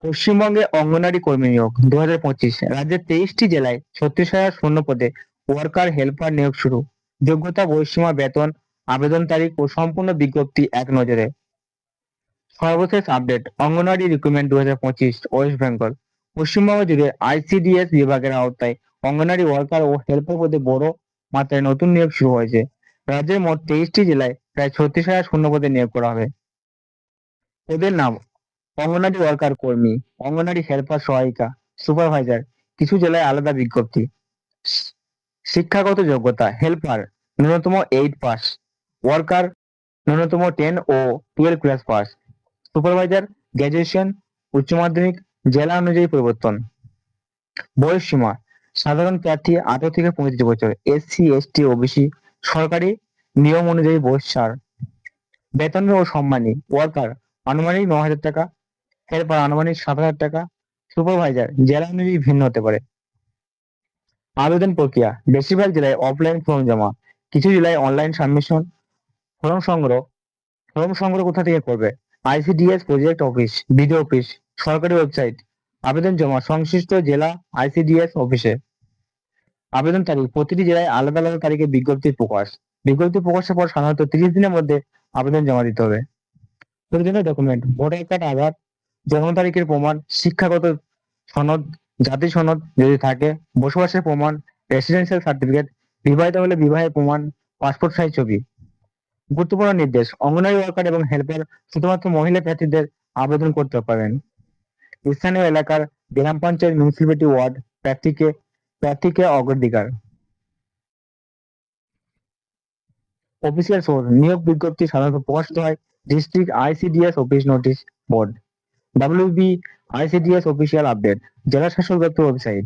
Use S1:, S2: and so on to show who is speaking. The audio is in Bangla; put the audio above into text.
S1: পশ্চিমবঙ্গে অঙ্গনারী কর্মী নিয়োগ 2025। রাজ্যের 23টি জেলায় 36,000 শূন্য পদে ওয়ার্কার হেল্পার নিয়োগ শুরু। যোগ্যতা, বয়সসীমা, বেতন, আবেদন তারিখ ও সম্পূর্ণ বিজ্ঞপ্তি এক নজরে। সর্বশেষ update anganwadi recruitment 2025 West Bengal. Paschimbanga জুড়ে আইসিডিএস বিভাগের আওতায় অঙ্গনওয়াড়ি ওয়ার্কার ও হেল্পার পদে বড় মাত্রায় নতুন নিয়োগ শুরু হয়েছে। রাজ্যের মোট 23টি জেলায় প্রায় 36,000 শূন্য পদে নিয়োগ করা হবে। এদের নাম: অঙ্গনওয়াড়ি ওয়ার্কার কর্মী, অঙ্গনওয়াড়ি হেল্পার সহায়িকা, সুপারভাইজার। কিছু জেলায় আলাদা বিজ্ঞপ্তি। শি- শিক্ষাগত যোগ্যতা: হেল্পার ন্যূনতম 8 পাস, ওয়ার্কার ন্যূনতম 10 ও 12 ক্লাস পাস, সুপারভাইজার গ্র্যাজুয়েশন, উচ্চ মাধ্যমিক, জেলা অনুযায়ী পরিবর্তন। বয়সসীমা: সাধারণ প্রার্থী 18 থেকে 35 বছর, এসসি এসটি ওবিসি সরকারি নিয়ম অনুযায়ী বয়স ছাড়। বেতন ও সম্মানী: ওয়ার্কার আনুমানিক 9,000 টাকা, হেল্পার আনুমানিক 7,000 টাকা, সুপারভাইজার জেলা অনুযায়ী ভিন্ন হতে পারে। আবেদন প্রক্রিয়া: বেশিরভাগ জেলায় অফলাইন ফর্ম জমা, কিছু জেলায় অনলাইন সাবমিশন। ফর্ম সংগ্রহ কোথা থেকে করবে? ICDS project office, BDO office, সরকারি ওয়েবসাইট। আবেদন জমা সংশ্লিষ্ট জেলা আইসিডিএস অফিসে। আবেদন তারিখ: প্রতিটি জেলায় আলাদা আলাদা তারিখে বিজ্ঞপ্তি প্রকাশ। বিজ্ঞপ্তি প্রকাশের পর সাধারণত 30 দিনের মধ্যে আবেদন জমা দিতে হবে। প্রয়োজনীয় ডকুমেন্ট: ভোটার কার্ড, আধার, জন্ম তারিখের প্রমাণ, শিক্ষাগত সনদ, জাতি সনদ যদি থাকে, বসবাসের প্রমাণ, রেসিডেন্সিয়াল সার্টিফিকেট, বিবাহিত হলে বিবাহের প্রমাণ, পাসপোর্ট সাইজ ছবি। গুরুত্বপূর্ণ নির্দেশ: অঙ্গনওয়াড়ি ওয়ার্কার এবং হেল্পার শুধুমাত্র মহিলা প্রার্থীদের আবেদন করতে পারবেন। স্থানীয় এলাকার গ্রাম পঞ্চায়েত, মিউনিসিপালিটি ওয়ার্ড প্রার্থীকে অগ্রাধিকার। অফিসিয়াল সোর্স: নিয়োগ বিজ্ঞপ্তি সাধারণত প্রকাশিত হয় district ICDS office notice board, WB ICDS official update, জেলা শাসক দপ্তর ওয়েবসাইট।